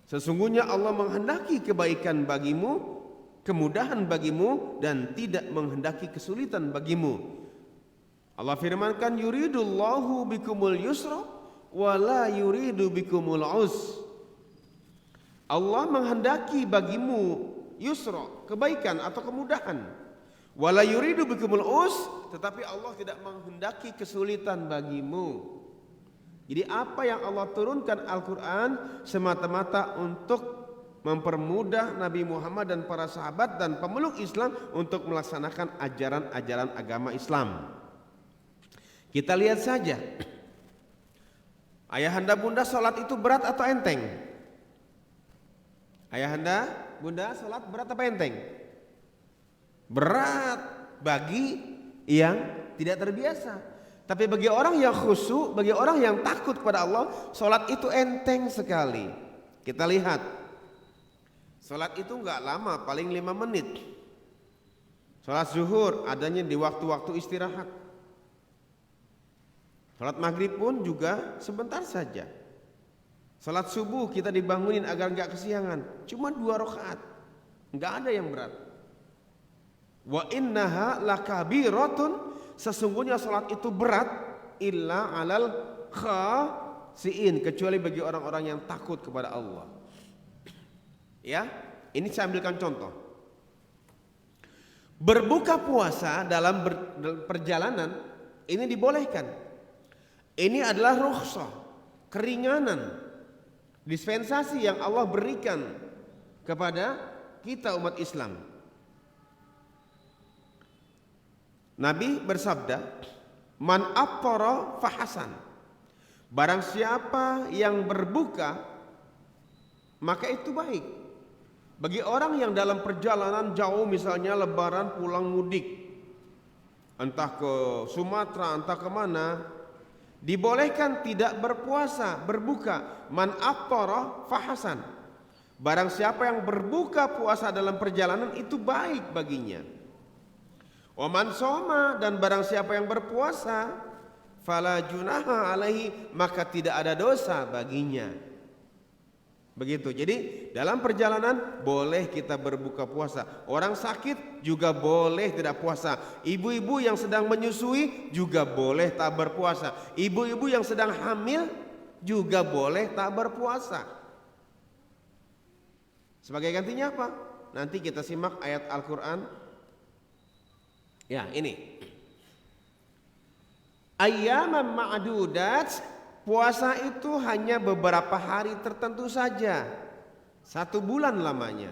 Sesungguhnya Allah menghendaki kebaikan bagimu, kemudahan bagimu, dan tidak menghendaki kesulitan bagimu. Allah firmankan, yuridullahu bikumul yusra wa la yuridu bikumul us. Allah menghendaki bagimu yusra, kebaikan atau kemudahan. Wa la yuridu bikumul us, tetapi Allah tidak menghendaki kesulitan bagimu. Jadi apa yang Allah turunkan Al-Quran semata-mata untuk mempermudah Nabi Muhammad dan para sahabat dan pemeluk Islam untuk melaksanakan ajaran-ajaran agama Islam. Kita lihat saja, ayahanda bunda sholat itu berat atau enteng? Ayahanda bunda sholat berat apa enteng? Berat bagi yang tidak terbiasa. Tapi bagi orang yang khusyuk, bagi orang yang takut kepada Allah, sholat itu enteng sekali. Kita lihat, sholat itu enggak lama, paling 5 menit. Sholat zuhur adanya di waktu-waktu istirahat. Salat maghrib pun juga sebentar saja. Salat subuh kita dibangunin agar enggak kesiangan, cuma 2 rakaat, enggak ada yang berat. Wa innaha lakabiratun, sesungguhnya salat itu berat, illa alal khasiin, kecuali bagi orang-orang yang takut kepada Allah. Ya, ini saya ambilkan contoh. Berbuka puasa dalam perjalanan ini dibolehkan. Ini adalah rukhsah, keringanan, dispensasi yang Allah berikan kepada kita umat Islam. Nabi bersabda, man aftara fahasan, barang siapa yang berbuka maka itu baik. Bagi orang yang dalam perjalanan jauh, misalnya lebaran pulang mudik, entah ke Sumatera entah kemana, dibolehkan tidak berpuasa, berbuka. Man aftara fahasan, barang siapa yang berbuka puasa dalam perjalanan itu baik baginya. Wa man shoma, dan barang siapa yang berpuasa, fala junaha alaihi, maka tidak ada dosa baginya. Begitu. Jadi dalam perjalanan boleh kita berbuka puasa. Orang sakit juga boleh tidak puasa. Ibu-ibu yang sedang menyusui juga boleh tak berpuasa. Ibu-ibu yang sedang hamil juga boleh tak berpuasa. Sebagai gantinya apa? Nanti kita simak ayat Al-Quran. Ya, ini. Ayyaman ma'dudat, puasa itu hanya beberapa hari tertentu saja, 1 bulan lamanya.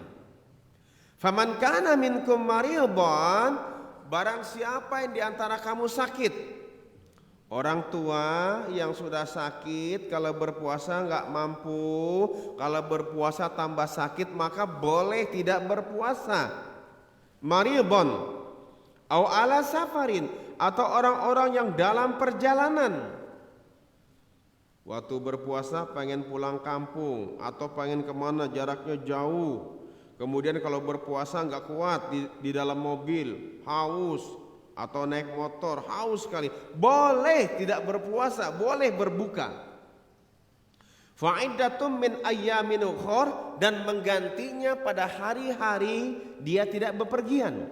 Faman kana minkum maridan, barang siapa yang diantara kamu sakit. Orang tua yang sudah sakit kalau berpuasa enggak mampu, kalau berpuasa tambah sakit maka boleh tidak berpuasa. Maridan au ala safarin, atau orang-orang yang dalam perjalanan. Waktu berpuasa pengen pulang kampung atau pengen kemana jaraknya jauh. Kemudian kalau berpuasa nggak kuat di dalam mobil, haus, atau naik motor haus sekali, boleh tidak berpuasa, boleh berbuka. Fa'iddatum min ayyamin ukhor, dan menggantinya pada hari-hari dia tidak bepergian.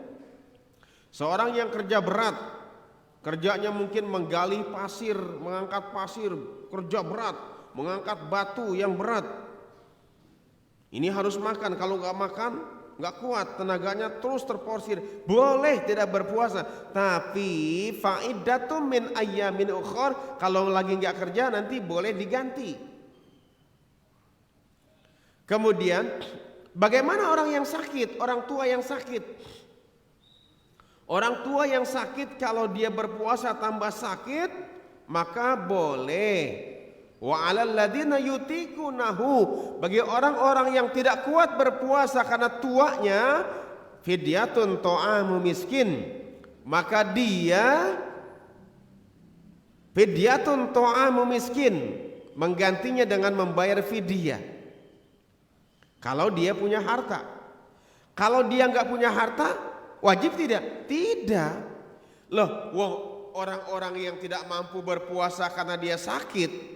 Seorang yang kerja berat, kerjanya mungkin menggali pasir, mengangkat pasir, kerja berat, mengangkat batu yang berat. Ini harus makan, kalau nggak makan nggak kuat, tenaganya terus terporsir. Boleh tidak berpuasa, tapi faidatum min ayyamin ukhor, kalau lagi nggak kerja nanti boleh diganti. Kemudian bagaimana orang yang sakit, orang tua yang sakit? Orang tua yang sakit kalau dia berpuasa tambah sakit maka boleh. Wa 'alal ladzina yutiqunahu, bagi orang-orang yang tidak kuat berpuasa karena tuanya, fidyatun ta'amu miskin, maka dia fidyatun ta'amu miskin, menggantinya dengan membayar fidyah. Kalau dia punya harta. Kalau dia enggak punya harta, wajib tidak? Tidak. Loh, orang-orang yang tidak mampu berpuasa karena dia sakit.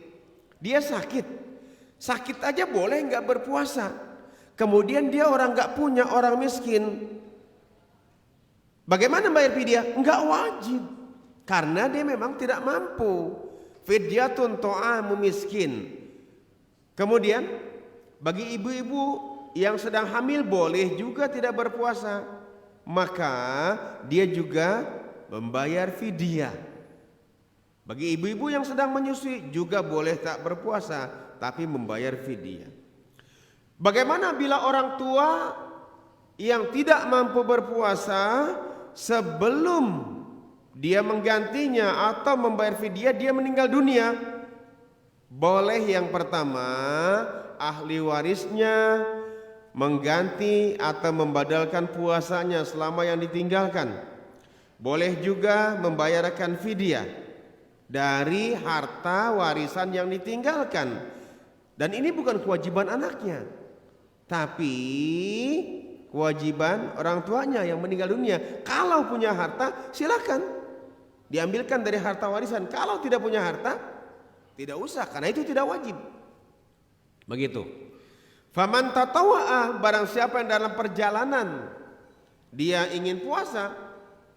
Sakit aja boleh nggak berpuasa. Kemudian dia orang nggak punya, orang miskin. Bagaimana bayar fidyah? Nggak wajib. Karena dia memang tidak mampu. Fidyatun ta'amu miskin. Kemudian bagi ibu-ibu yang sedang hamil boleh juga tidak berpuasa. Maka dia juga membayar fidyah. Bagi ibu-ibu yang sedang menyusui juga boleh tak berpuasa, tapi membayar fidyah. Bagaimana bila orang tua yang tidak mampu berpuasa, sebelum dia menggantinya atau membayar fidyah dia meninggal dunia? Boleh yang pertama, ahli warisnya mengganti atau membadalkan puasanya selama yang ditinggalkan. Boleh juga membayarkan fidyah dari harta warisan yang ditinggalkan. Dan ini bukan kewajiban anaknya, tapi kewajiban orang tuanya yang meninggal dunia. Kalau punya harta silakan diambilkan dari harta warisan. Kalau tidak punya harta tidak usah, karena itu tidak wajib. Begitu. Faman tatawwa'a, barang siapa yang dalam perjalanan dia ingin puasa,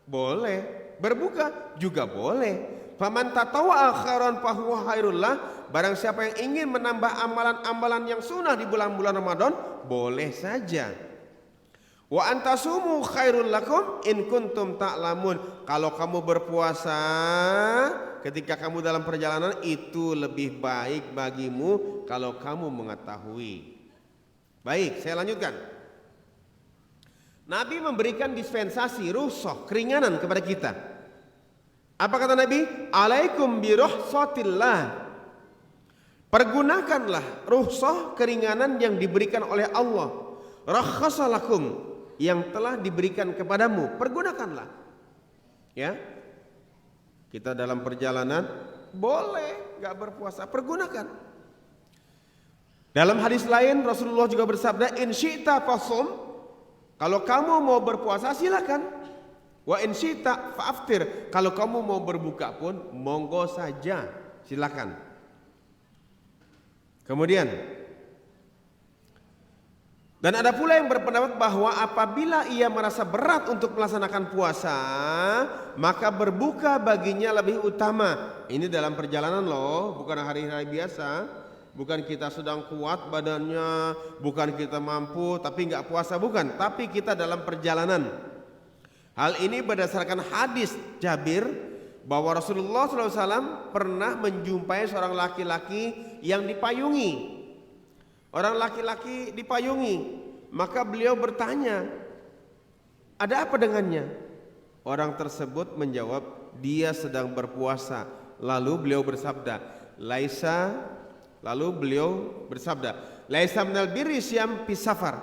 boleh. Berbuka juga boleh. Faman tatawwa'a khairan fahuwa khairullah, barang siapa yang ingin menambah amalan-amalan yang sunnah di bulan-bulan Ramadan, boleh saja. Wa antasumu khairul lakum in kuntum ta'lamun. Kalau kamu berpuasa ketika kamu dalam perjalanan itu lebih baik bagimu kalau kamu mengetahui. Baik, saya lanjutkan. Nabi memberikan dispensasi, rukhsah, keringanan kepada kita. Apa kata Nabi? Alaikum bi rukhsatillah. Pergunakanlah rukhsah, keringanan yang diberikan oleh Allah. Rakhasalakum, yang telah diberikan kepadamu, pergunakanlah. Ya. Kita dalam perjalanan boleh enggak berpuasa, pergunakan. Dalam hadis lain Rasulullah juga bersabda, in syi'ta fasum, kalau kamu mau berpuasa silakan. Wa in syi'ta fa'aftir, kalau kamu mau berbuka pun monggo saja, silakan. Kemudian, dan ada pula yang berpendapat bahwa apabila ia merasa berat untuk melaksanakan puasa, maka berbuka baginya lebih utama. Ini dalam perjalanan loh, bukan hari-hari biasa. Bukan kita sedang kuat badannya, bukan kita mampu tapi enggak puasa, bukan. Tapi kita dalam perjalanan. Hal ini berdasarkan hadis Jabir bahwa Rasulullah SAW pernah menjumpai seorang laki-laki yang dipayungi. Orang laki-laki dipayungi, maka beliau bertanya, ada apa dengannya? Orang tersebut menjawab, dia sedang berpuasa. Lalu beliau bersabda, laisa minal birri syam fi safar.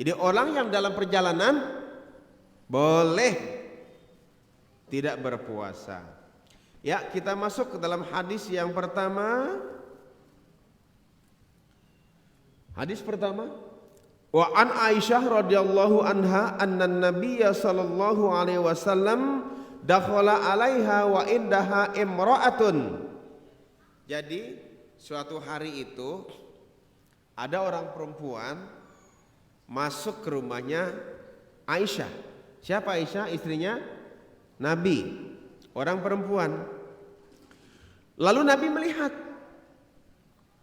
Jadi orang yang dalam perjalanan boleh tidak berpuasa. Ya, kita masuk ke dalam hadis yang pertama. Hadis pertama, wa an Aisyah radhiyallahu anha anna Nabiyya sallallahu alaihi wasallam dakhala 'alaiha wa indaha imra'atun. Jadi suatu hari itu ada orang perempuan masuk ke rumahnya Aisyah. Siapa Aisyah? Istrinya Nabi, orang perempuan. Lalu Nabi melihat.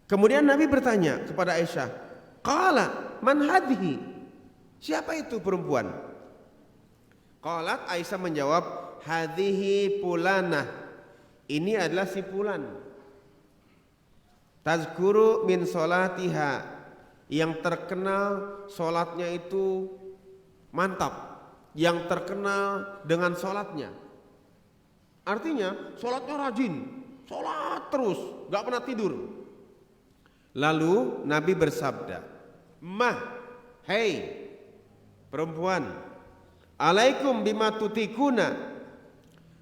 Kemudian Nabi bertanya kepada Aisyah, qala man hadhihi? Siapa itu perempuan? Qalat, Aisyah menjawab, hadhihi fulanah. Ini adalah si fulan. Tazkuru min solatiha, yang terkenal solatnya itu mantap, yang terkenal dengan solatnya. Artinya solatnya rajin, solat terus, gak pernah tidur. Lalu Nabi bersabda, hei perempuan, alaikum bima tutikuna,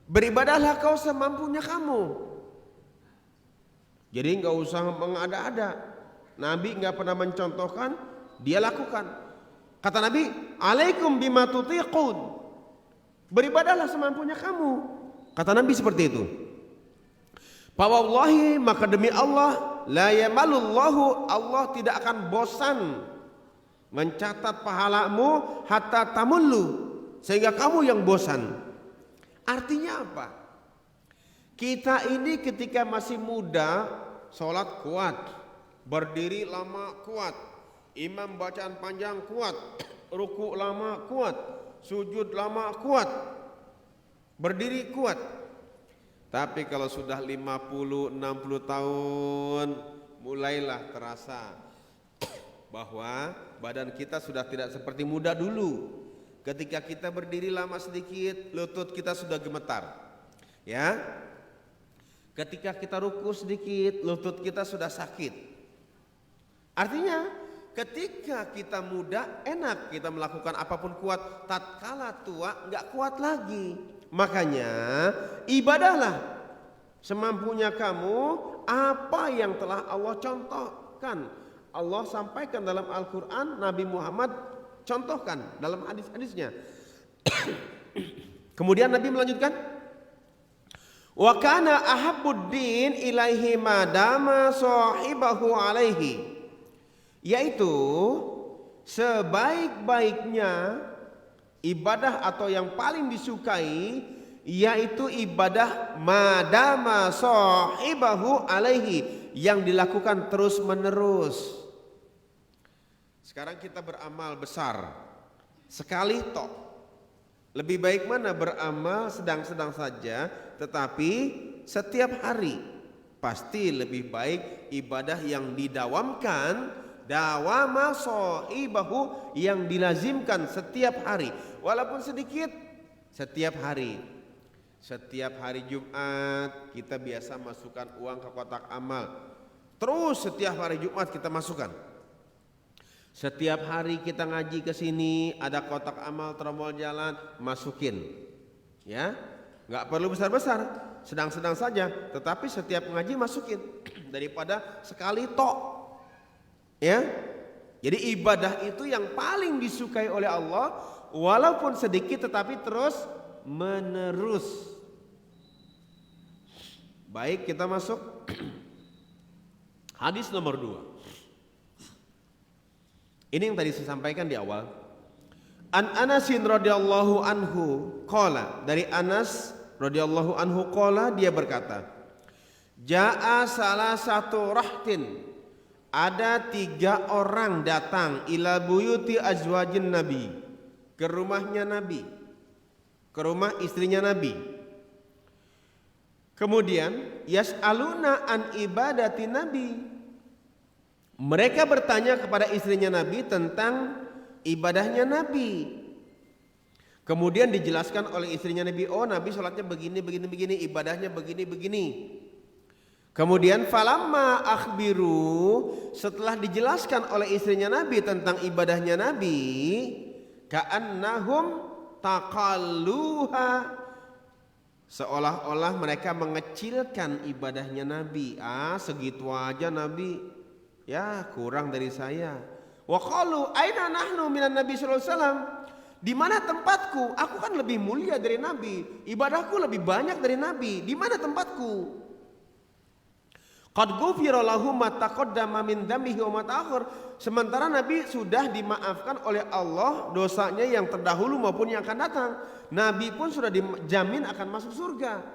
beribadahlah kau semampunya kamu. Jadi enggak usah mengada-ada. Nabi enggak pernah mencontohkan, dia lakukan. Kata Nabi, alaikum bima tutiqun, beribadahlah semampunya kamu. Kata Nabi seperti itu. Fa wallahi, maka demi Allah, la yamalullahu, Allah tidak akan bosan mencatat pahalamu hatta tamullu, sehingga kamu yang bosan. Artinya apa? Kita ini ketika masih muda sholat kuat, berdiri lama kuat, imam bacaan panjang kuat, ruku lama kuat, sujud lama kuat, berdiri kuat. Tapi kalau sudah 50-60 tahun, mulailah terasa bahwa badan kita sudah tidak seperti muda dulu. Ketika kita berdiri lama sedikit, lutut kita sudah gemetar. Ya. Ketika kita ruku sedikit, lutut kita sudah sakit. Artinya, ketika kita muda enak kita melakukan apapun kuat, tatkala tua enggak kuat lagi. Makanya ibadahlah semampunya kamu apa yang telah Allah contohkan. Allah sampaikan dalam Al-Quran, Nabi Muhammad contohkan dalam hadis-hadisnya. Kemudian Nabi melanjutkan, wa kana ahabbuddin ilaihi madama sahibahu alaihi, yaitu sebaik-baiknya ibadah atau yang paling disukai yaitu ibadah madama sahibahu alaihi, yang dilakukan terus menerus. Sekarang kita beramal besar sekali tok. Lebih baik mana beramal sedang-sedang saja tetapi setiap hari? Pasti lebih baik ibadah yang didawamkan, dawama sahibahu, yang dilazimkan setiap hari, walaupun sedikit, setiap hari. Setiap hari Jumat kita biasa masukkan uang ke kotak amal. Terus setiap hari Jumat kita masukkan. Setiap hari kita ngaji ke sini ada kotak amal terombol jalan, masukin. Ya, nggak perlu besar-besar, sedang-sedang saja, tetapi setiap ngaji masukin daripada sekali tok. Ya. Jadi ibadah itu yang paling disukai oleh Allah, walaupun sedikit tetapi terus menerus. Baik, kita masuk hadis nomor 2. Ini yang tadi saya sampaikan di awal. An Anasin radhiyallahu anhu qala, dari Anas radhiyallahu anhu qala, dia berkata, jaa salah satu rahtin, ada 3 orang datang ila buyuti azwajin nabi, ke rumahnya Nabi, ke rumah istrinya Nabi. Kemudian yas'aluna an ibadati Nabi, mereka bertanya kepada istrinya Nabi tentang ibadahnya Nabi. Kemudian dijelaskan oleh istrinya Nabi, oh Nabi sholatnya begini, begini, ibadahnya begini, begini. Kemudian falamma akhbiru, setelah dijelaskan oleh istrinya Nabi tentang ibadahnya Nabi, ka'annahum taqalluha, seolah-olah mereka mengecilkan ibadahnya Nabi. Segitu aja Nabi, ya kurang dari saya. Wa qalu aina nahnu minan Nabi sallallahu alaihi wasallam, di mana tempatku? Aku kan lebih mulia dari Nabi, ibadahku lebih banyak dari Nabi. Di mana tempatku? Qad ghufira lahu ma taqaddama min dzambihi wa ma ta'akhkhar, sementara Nabi sudah dimaafkan oleh Allah dosanya yang terdahulu maupun yang akan datang. Nabi pun sudah dijamin akan masuk surga.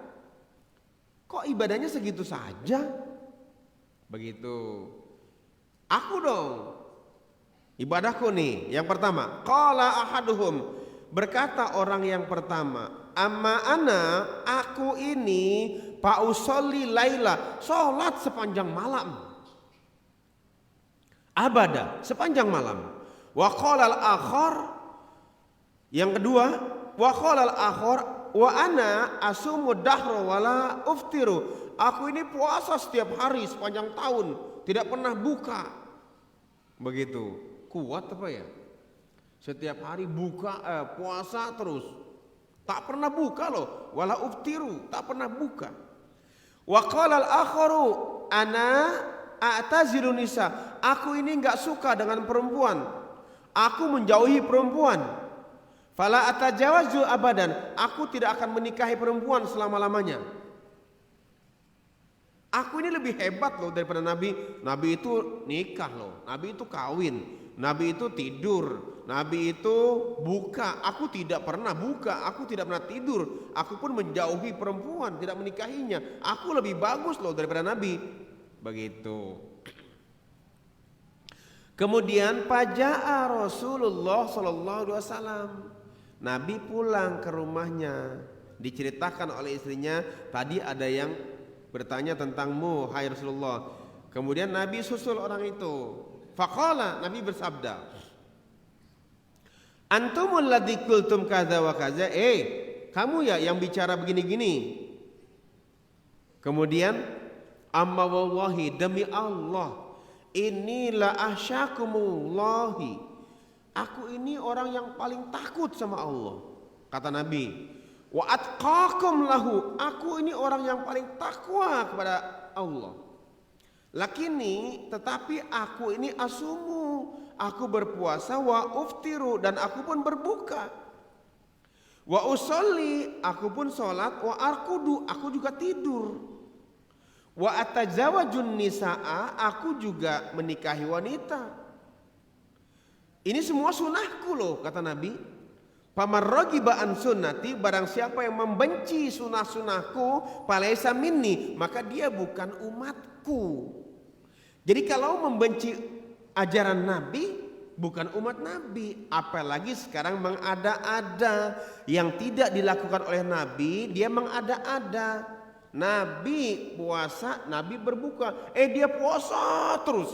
Kok ibadahnya segitu saja? Begitu. Aku dong, ibadahku nih. Yang pertama, qala ahaduhum, berkata orang yang pertama, amma ana, aku ini fa usolli laila, sholat sepanjang malam, abada, sepanjang malam. Wa qala al-akhar, yang kedua, wa qala al-akhar wa ana asumu dahra wala uftiru, aku ini puasa setiap hari sepanjang tahun, tidak pernah buka. Begitu. Kuat apa ya? Setiap hari buka, puasa terus, tak pernah buka loh. Wala uftiru, tak pernah buka. Wa qala al-akharu ana a'tazilu nisa, aku ini enggak suka dengan perempuan, aku menjauhi perempuan. Fala atajawazu abadan, aku tidak akan menikahi perempuan selama-lamanya. Aku ini lebih hebat loh daripada Nabi. Nabi itu nikah loh, Nabi itu kawin, Nabi itu tidur, Nabi itu buka. Aku tidak pernah buka, aku tidak pernah tidur. Aku pun menjauhi perempuan, tidak menikahinya. Aku lebih bagus loh daripada Nabi. Begitu. Kemudian paja'a Rasulullah sallallahu alaihi wasallam. Nabi pulang ke rumahnya. Diceritakan oleh istrinya, tadi ada yang bertanya tentangmu hai Rasulullah. Kemudian Nabi susul orang itu. Faqala, Nabi bersabda, antumul ladzi qultum kadza wa kadza. Kamu ya yang bicara begini-gini. Kemudian, amma wallahi, demi Allah, inilah ahsyakumullahi, aku ini orang yang paling takut sama Allah. Kata Nabi, wa atqakum lahu, aku ini orang yang paling takwa kepada Allah. Lakini, tetapi aku ini asumu, aku berpuasa, wa uftiru, dan aku pun berbuka, wa usolli, aku pun sholat, wa arkudu, aku juga tidur, wa atajawajun nisaa, aku juga menikahi wanita. Ini semua sunahku loh, kata Nabi. Faman ragiba an sunnati, barang siapa yang membenci sunah-sunahku, falaisa minni, maka dia bukan umatku. Jadi kalau membenci ajaran Nabi, bukan umat Nabi. Apalagi sekarang mengada-ada yang tidak dilakukan oleh Nabi, dia mengada-ada. Nabi puasa, Nabi berbuka, dia puasa terus.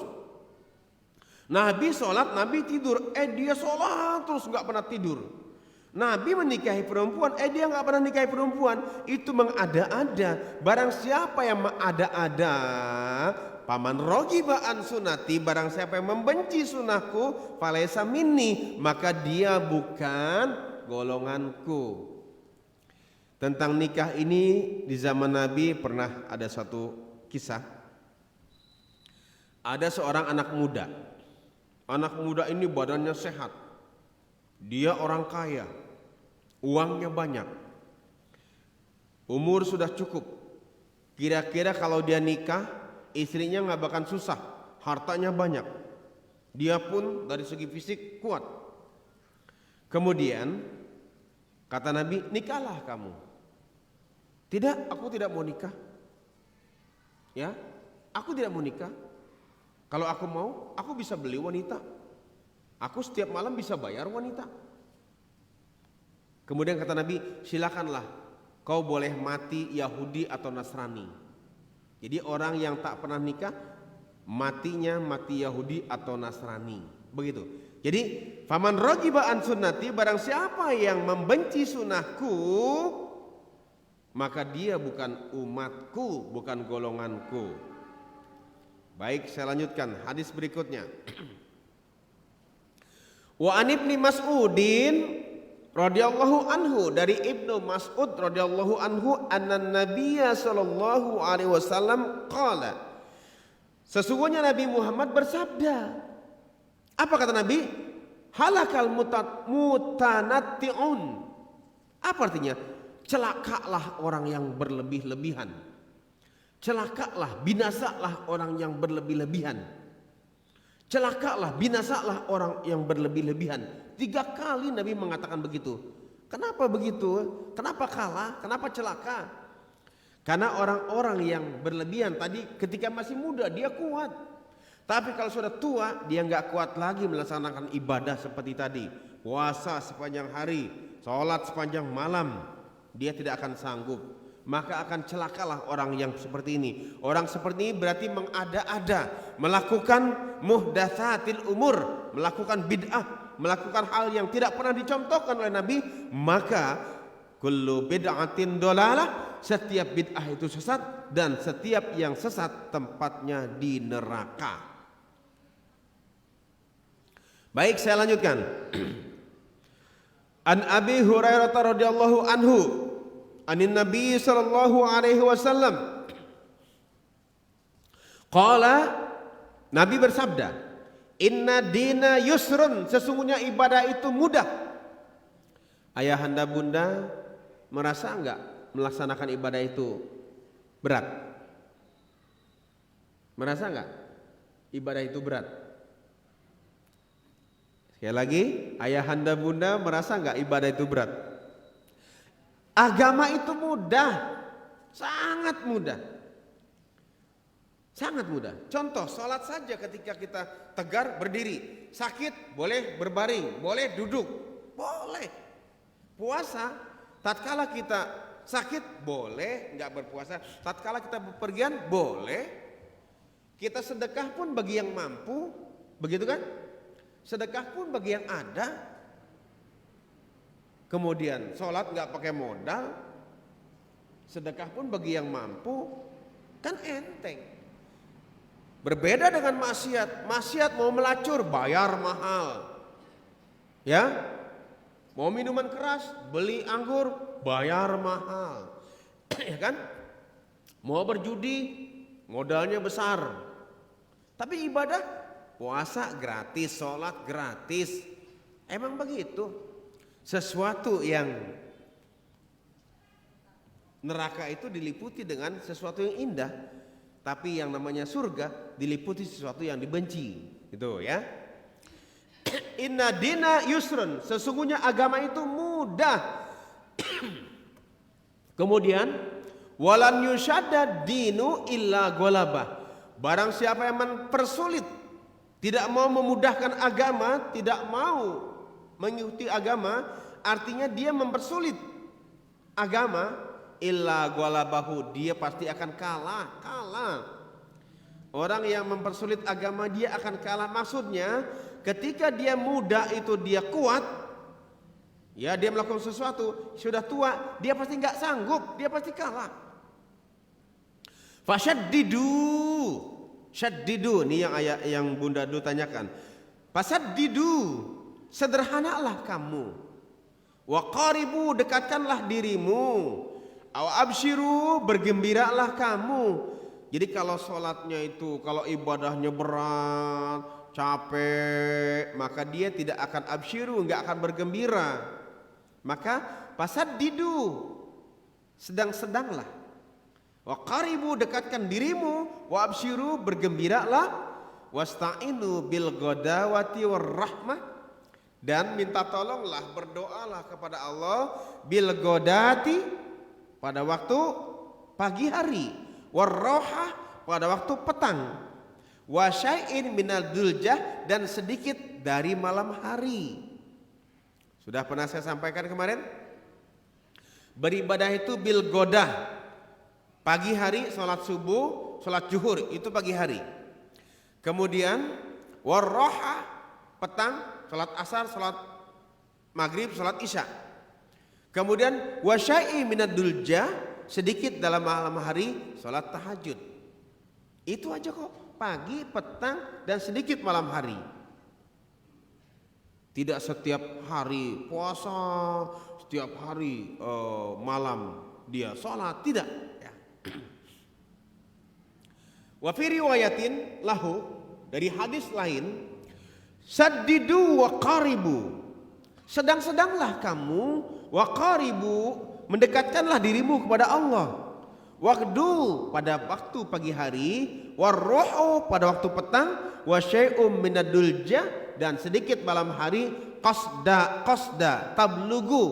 Nabi sholat, Nabi tidur, dia sholat terus, nggak pernah tidur. Nabi menikahi perempuan, dia nggak pernah nikahi perempuan. Itu mengada-ada. Barang siapa yang mengada-ada, paman rogiba an sunati, barang siapa yang membenci sunahku, falaisa minni, maka dia bukan golonganku. Tentang nikah ini di zaman Nabi pernah ada suatu kisah. Ada seorang anak muda. Anak muda ini badannya sehat. Dia orang kaya. Uangnya banyak. Umur sudah cukup. Kira-kira kalau dia nikah, istrinya nggak bakal susah. Hartanya banyak. Dia pun dari segi fisik kuat. Kemudian kata Nabi, nikahlah kamu. Tidak, aku tidak mau nikah. Ya, aku tidak mau nikah. Kalau aku mau, aku bisa beli wanita. Aku setiap malam bisa bayar wanita. Kemudian kata Nabi, silakanlah, kau boleh mati Yahudi atau Nasrani. Jadi orang yang tak pernah nikah, matinya mati Yahudi atau Nasrani. Begitu. Jadi, faman ragiba an sunnati, barang siapa yang membenci sunnahku, maka dia bukan umatku, bukan golonganku. Baik, saya lanjutkan hadis berikutnya. Wa an ibni Mas'udin radhiyallahu anhu, dari Ibnu Mas'ud radhiyallahu anhu, anna Nabiyya sallallahu alaihi wasallam qala, sesungguhnya Nabi Muhammad bersabda. Apa kata Nabi? Halakal mutanatti'un. Apa artinya? Celakalah orang yang berlebih-lebihan. Celakalah, binasalah orang yang berlebih-lebihan. Celakalah, binasalah orang yang berlebih-lebihan. 3 kali Nabi mengatakan begitu. Kenapa begitu? Kenapa kalah? Kenapa celaka? Karena orang-orang yang berlebihan tadi ketika masih muda dia kuat. Tapi kalau sudah tua dia nggak kuat lagi melaksanakan ibadah seperti tadi. Puasa sepanjang hari, sholat sepanjang malam. Dia tidak akan sanggup. Maka akan celakalah orang yang seperti ini. Orang seperti ini berarti mengada-ada, melakukan muhdatsatil umur, melakukan bid'ah, melakukan hal yang tidak pernah dicontohkan oleh Nabi. Maka kullu bid'atin dolalah, setiap bid'ah itu sesat, dan setiap yang sesat tempatnya di neraka. Baik, saya lanjutkan. An Abi Hurairah radhiyallahu anhu, anin Nabi sallallahu alaihi wasallam qala, Nabi bersabda, inna dina yusrun, sesungguhnya ibadah itu mudah. Ayahanda bunda merasa enggak melaksanakan ibadah itu berat? Merasa nggak ibadah itu berat? Sekali lagi, ayahanda bunda merasa nggak ibadah itu berat? Agama itu mudah, sangat mudah. Sangat mudah. Contoh, sholat saja ketika kita tegar berdiri, sakit boleh berbaring, boleh duduk, boleh. Puasa, tatkala kita sakit boleh nggak berpuasa, tatkala kita bepergian boleh. Kita sedekah pun bagi yang mampu, begitu kan? Sedekah pun bagi yang ada. Kemudian sholat nggak pakai modal, sedekah pun bagi yang mampu, kan enteng. Berbeda dengan maksiat. Maksiat mau melacur bayar mahal, ya. Mau minuman keras, beli anggur, bayar mahal, ya kan? Mau berjudi, modalnya besar. Tapi ibadah, puasa gratis, sholat gratis. Emang begitu. Sesuatu yang neraka itu diliputi dengan sesuatu yang indah, tapi yang namanya surga diliputi sesuatu yang dibenci, gitu ya. Inna dina yusrun, sesungguhnya agama itu mudah. Kemudian walan yushadda dinu illa golabah, barang siapa yang mempersulit, tidak mau memudahkan agama, tidak mau mengikuti agama, artinya dia mempersulit agama, illa golabahu, dia pasti akan kalah. Orang yang mempersulit agama dia akan kalah. Maksudnya ketika dia muda itu dia kuat, ya, dia melakukan sesuatu, sudah tua dia pasti nggak sanggup, dia pasti kalah. Syaddidu, ini yang ayat yang Bunda Du tanyakan. Fasaddidu, sederhanalah kamu. Wa qaribu, dekatkanlah dirimu. Aw abshiru, bergembiralah kamu. Jadi kalau sholatnya itu, kalau ibadahnya berat, capek, maka dia tidak akan abshiru, nggak akan bergembira. Maka fasaddidu, sedang-sedanglah. Wa qaribu, dekatkan dirimu. Wa abshiru, bergembiralah. Wasta'inu bil ghadawati war rahmah, dan minta tolonglah, berdoalah kepada Allah bil ghadati, pada waktu pagi hari, war rohah, pada waktu petang, wa syai'in minal duljah, dan sedikit dari malam hari. Sudah pernah saya sampaikan kemarin, beribadah itu bil ghadah, pagi hari sholat subuh, sholat zuhur itu pagi hari. Kemudian warroha, petang, sholat asar, sholat maghrib, sholat isya. Kemudian wasyai minad dulja, sedikit dalam malam hari, sholat tahajud. Itu aja kok, pagi, petang, dan sedikit malam hari. Tidak setiap hari puasa, setiap hari malam dia sholat, tidak. Ya. Wa fi riwayatin lahu, dari hadis lain, saddidu wa qaribu, sedang-sedanglah kamu, wa qaribu, mendekatkanlah dirimu kepada Allah, waqdu, pada waktu pagi hari, warruhu, pada waktu petang, wa syai'um minad dulja, dan sedikit malam hari, qasda tablugu,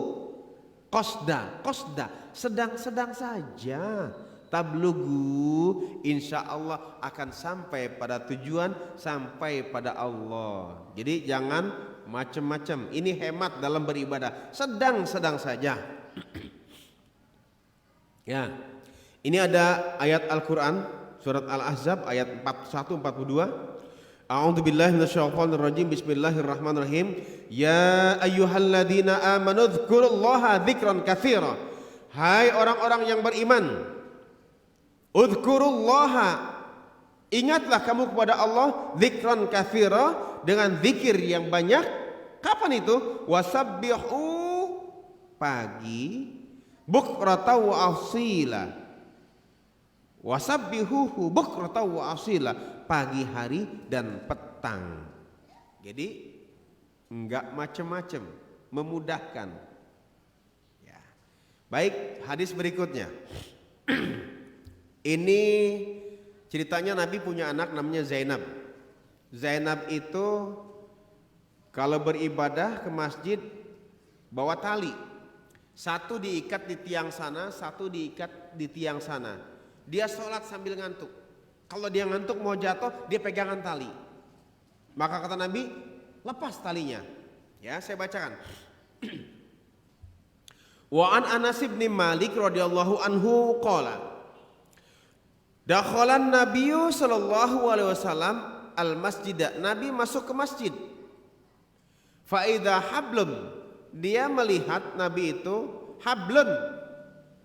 qasda sedang-sedang saja. Tablugu, insya Allah akan sampai pada tujuan, sampai pada Allah. Jadi jangan macam-macam. Ini hemat dalam beribadah, sedang-sedang saja. Ya, ini ada ayat Al-Quran surat Al-Ahzab ayat 41-42. A'udzubillahi minasyaitonirrajim. Bismillahirrahmanirrahim. Ya ayyuhalladzina amanu dzkurullaha dzikran katsira. Hai orang-orang yang beriman, Udhkurullaha, ingatlah kamu kepada Allah, dzikran katsira, dengan zikir yang banyak. Kapan itu? Wasabbihu, pagi, bukrata wa asila. Wasabbihuhu bukrata wa asila, pagi hari dan petang. Jadi enggak macam-macam, memudahkan. Ya. Baik, hadis berikutnya. Ini Ceritanya Nabi punya anak namanya Zainab. Zainab itu kalau beribadah ke masjid bawa tali. Satu diikat di tiang sana, satu diikat di tiang sana. Dia sholat sambil ngantuk. Kalau dia ngantuk mau jatuh, dia pegangan tali. Maka kata Nabi, lepas talinya. Ya, saya bacakan. Wa an Anas bin Malik radhiyallahu anhu qala dakhalan Nabiyyu sallallahu alaihi wasallam al masjid. Nabi masuk ke masjid. Fa idza hablum, dia melihat Nabi itu hablun,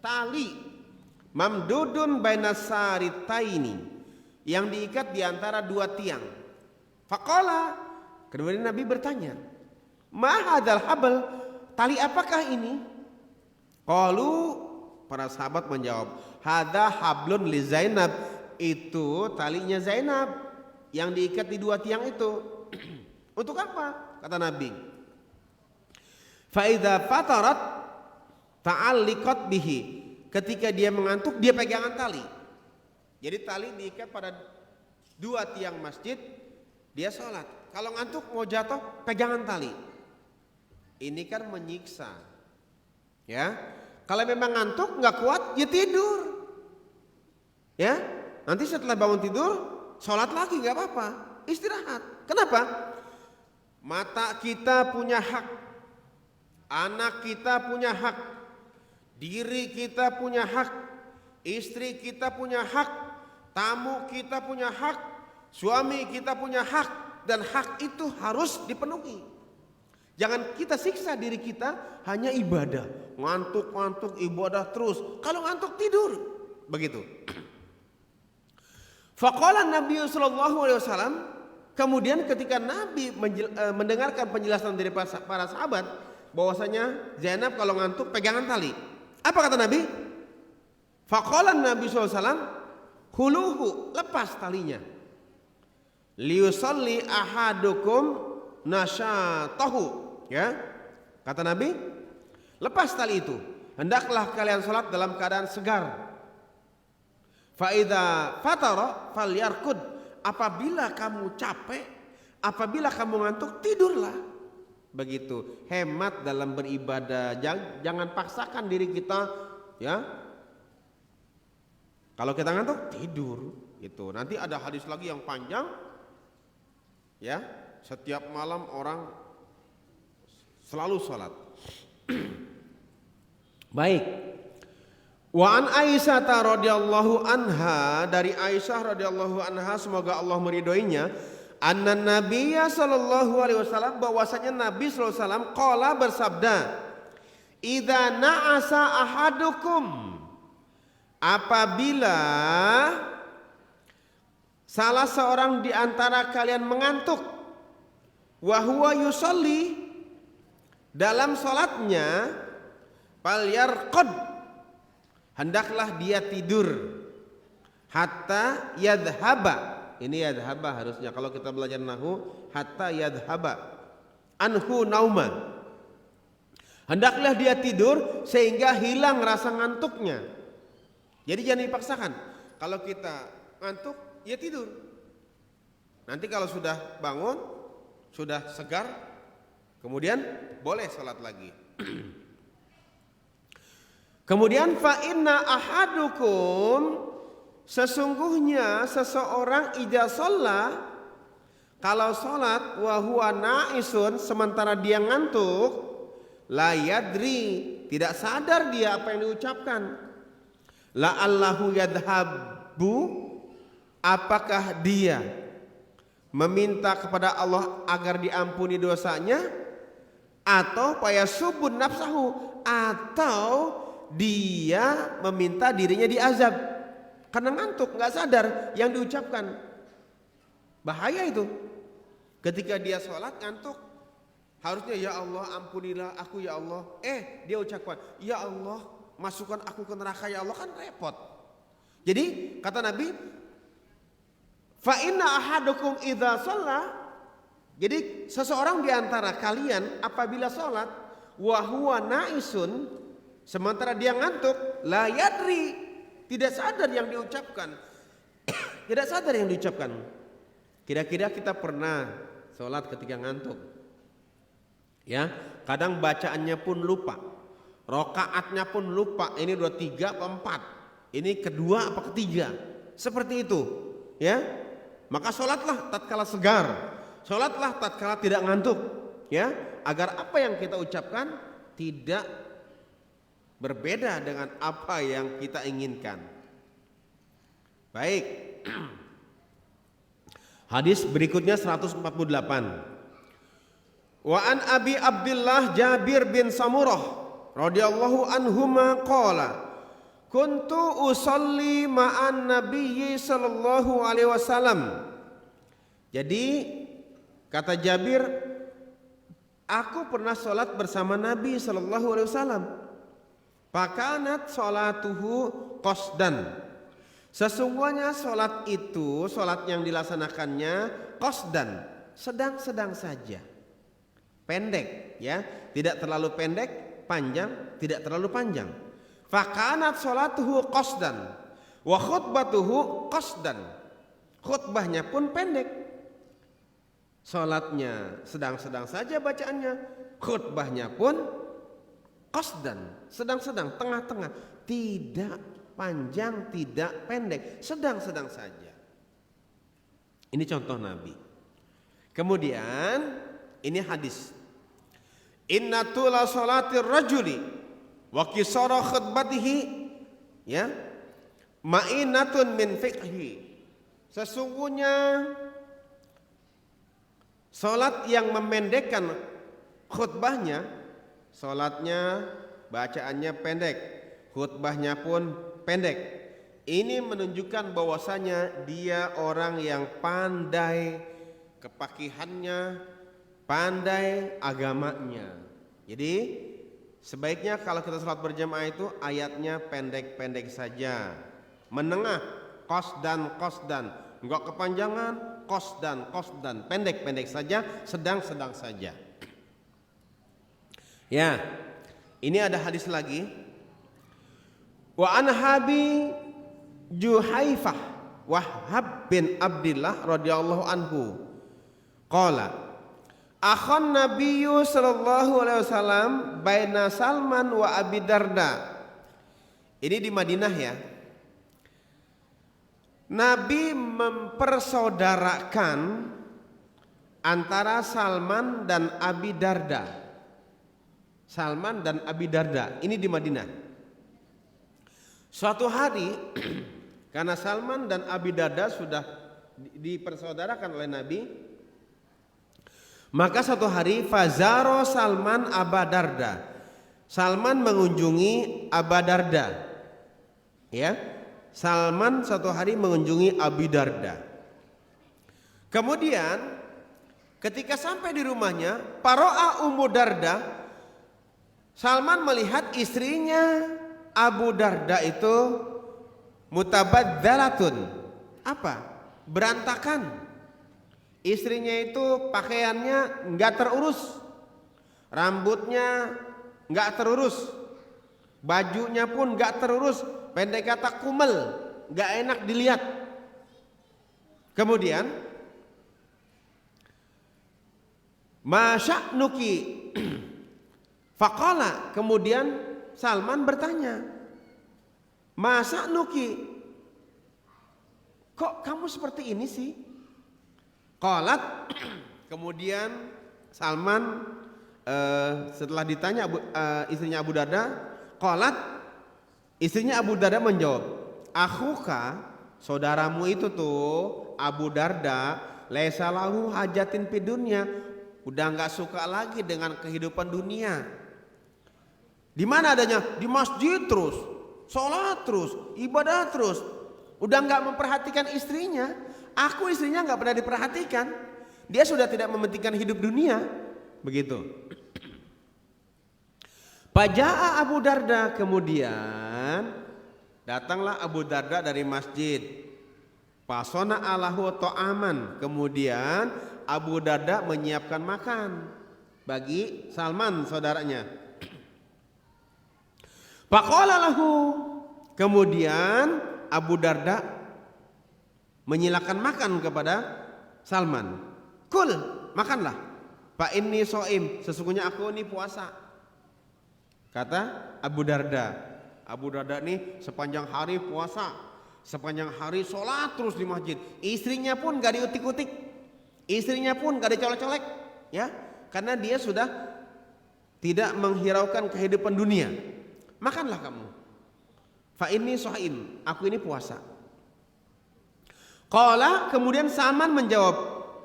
tali, mamdudun bainas saritaini, yang diikat di antara dua tiang. Faqala, kemudian Nabi bertanya, "Ma hadzal habl?" Tali apakah ini? Qalu, para sahabat menjawab, "Hadza hablun li Zainab." Itu talinya Zainab yang diikat di dua tiang itu. Untuk apa? Kata Nabi. Fa idza fatarat ta'alliqat bihi. Ketika dia mengantuk, dia pegangan tali. Jadi tali diikat pada dua tiang masjid, dia sholat. Kalau ngantuk mau jatuh, pegangan tali. Ini kan menyiksa. Ya, kalau memang ngantuk nggak kuat, ya tidur. Ya, nanti setelah bangun tidur, sholat lagi nggak apa-apa, istirahat. Kenapa? Mata kita punya hak, anak kita punya hak, diri kita punya hak, istri kita punya hak, tamu kita punya hak, suami kita punya hak, dan hak itu harus dipenuhi. Jangan kita siksa diri kita hanya ibadah, ngantuk-ngantuk ibadah terus. Kalau ngantuk tidur, begitu. Faqala Nabi sallallahu alaihi wasallam, kemudian ketika Nabi mendengarkan penjelasan dari para sahabat bahwasanya Zainab kalau ngantuk pegangan tali. Apa kata Nabi? Faqala Nabi sallallahu alaihi wasallam, "Khuluhu, lepas talinya. Liusalli ahadukum nasyatahu." Ya, kata Nabi, lepas tali itu, hendaklah kalian sholat dalam keadaan segar. Fa idza fatara falyarkud, apabila kamu capek, apabila kamu ngantuk, tidurlah. Begitu, hemat dalam beribadah. Jangan paksakan diri kita, ya. Kalau kita ngantuk, tidur. Itu nanti ada hadis lagi yang panjang, ya. Setiap malam orang selalu sholat. Baik. Wa an Aisyah radhiyallahu anha, dari Aisyah radhiyallahu anha, semoga Allah meridhoinya, anna Nabiyya sallallahu alaihi wasallam, bahwasanya Nabi sallallahu alaihi wasallam qala, bersabda, "Idza na'asa ahadukum," apabila salah seorang di antara kalian mengantuk, wa huwa yusalli, dalam salatnya, falyarqud, hendaklah dia tidur, hatta yadhhaba. Ini yadhhaba harusnya kalau kita belajar nahwu, hatta yadhhaba anhu nauma. Hendaklah dia tidur sehingga hilang rasa ngantuknya. Jadi jangan dipaksakan. Kalau kita ngantuk, ya tidur. Nanti kalau sudah bangun, sudah segar, kemudian boleh sholat lagi. Kemudian fa inna ahadukum, sesungguhnya seseorang idza shalla, kalau sholat, wa huwa na'isun, sementara dia ngantuk, la yadri, tidak sadar dia apa yang diucapkan. La allahu yadhabu, apakah dia meminta kepada Allah agar diampuni dosanya, atau payasubun nafsahu, atau dia meminta dirinya diazab karena ngantuk, nggak sadar yang diucapkan. Bahaya itu. Ketika dia sholat ngantuk, harusnya ya Allah ampunilah aku ya Allah, dia ucapkan ya Allah masukkan aku ke neraka ya Allah, kan repot. Jadi kata Nabi, fa inna ahadukum idza shalla, jadi seseorang di antara kalian apabila sholat, wa huwa na'isun, sementara dia ngantuk, la yadri, tidak sadar yang diucapkan. Tidak sadar yang diucapkan. Kira-kira kita pernah sholat ketika ngantuk? Ya, kadang bacaannya pun lupa, rokaatnya pun lupa. Ini 23 apa 4? Ini kedua apa ketiga? Seperti itu, ya. Maka sholatlah tatkala segar, sholatlah tatkala tidak ngantuk, ya. Agar apa yang kita ucapkan tidak berbeda dengan apa yang kita inginkan. Baik. Hadis berikutnya 148. Wa an Abi Abdullah Jabir bin Samurah radhiyallahu anhuma qala kuntu usalli ma'an nabiyyi sallallahu alaihi wasallam. Jadi kata Jabir, aku pernah salat bersama Nabi sallallahu alaihi wasallam. Fakanat salatuhu qasdan. Sesungguhnya salat itu, salat yang dilaksanakannya qasdan, sedang-sedang saja. Pendek, ya, tidak terlalu pendek, panjang, tidak terlalu panjang. Fakanat salatuhu qasdan wa khutbatuhu qasdan. Khutbahnya pun pendek. Salatnya sedang-sedang saja bacaannya, khutbahnya pun qasdan, sedang-sedang, tengah-tengah, tidak panjang, tidak pendek, sedang-sedang saja. Ini contoh Nabi. Kemudian ini hadis. Inna tula salatir rajuli wa qisara khutbatihi, ya, ma'inatun min fiqhi. Sesungguhnya salat yang memendekkan khutbahnya, salatnya bacaannya pendek, khutbahnya pun pendek. Ini menunjukkan bahwasanya dia orang yang pandai kepakihannya, pandai agamanya. Jadi sebaiknya kalau kita salat berjamaah itu ayatnya pendek-pendek saja, menengah, qasdan, enggak kepanjangan, qasdan, pendek-pendek saja, sedang-sedang saja. Ya, ini ada hadis lagi. Wa an Abi Juhaifah Wahhab bin Abdullah radhiyallahu anhu qala akhan Nabiyyu sallallahu alaihi wasallam baina Salman wa Abi Darda. Ini di Madinah, ya. Nabi mempersaudarakan antara Salman dan Abi Darda. Salman dan Abi Darda ini di Madinah. Suatu hari karena Salman dan Abi Darda sudah dipersaudarakan oleh Nabi, maka suatu hari fazaro Salman Aba Darda. Salman mengunjungi Aba Darda. Ya. Salman suatu hari mengunjungi Abi Darda. Kemudian ketika sampai di rumahnya, Paro'a Ummu Darda, Salman melihat istrinya Abu Darda itu mutabadzalatun. Apa? Berantakan. Istrinya itu pakaiannya enggak terurus, rambutnya enggak terurus, bajunya pun enggak terurus, pendek kata kumel, enggak enak dilihat. Kemudian masya'nuki faqala, kemudian Salman bertanya, masa Nuki, kok kamu seperti ini sih? Qalat, kemudian Salman setelah ditanya istrinya Abu Darda, qalat, istrinya Abu Darda menjawab, akhuka, saudaramu itu tuh Abu Darda, laisa lahu hajatin fid dunya, udah enggak suka lagi dengan kehidupan dunia. Di mana adanya? Di masjid terus, sholat terus, ibadah terus. Udah nggak memperhatikan istrinya. Aku istrinya nggak pernah diperhatikan. Dia sudah tidak mementingkan hidup dunia. Begitu. Paja'a Abu Darda, kemudian datanglah Abu Darda dari masjid. Pasona alahu ta'aman, kemudian Abu Darda menyiapkan makan bagi Salman saudaranya. Faqala lahu, kemudian Abu Darda menyilakan makan kepada Salman. Kul, makanlah. Fa inni shaim, sesungguhnya aku ini puasa. Kata Abu Darda. Abu Darda ini sepanjang hari puasa, sepanjang hari sholat terus di masjid. Istrinya pun gak diutik-utik, istrinya pun gak dicolek-colek, ya, karena dia sudah tidak menghiraukan kehidupan dunia. Makanlah kamu. Fa inni shaim, aku ini puasa. Qala, kemudian Salman menjawab,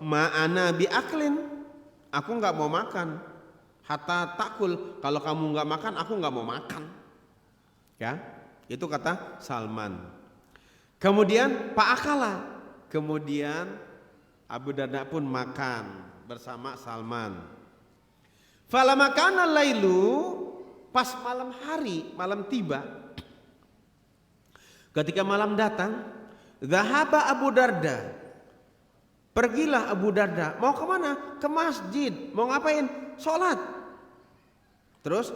ma ana bi aklin, aku nggak mau makan. Hatta takul, kalau kamu nggak makan, aku nggak mau makan. Ya, itu kata Salman. Kemudian Pak Akala, kemudian Abu Darda pun makan bersama Salman. Fala makana lailu, pas malam hari, malam tiba, ketika malam datang, zahaba Abu Darda, pergilah Abu Darda. Mau kemana? Ke masjid. Mau ngapain? Sholat. Terus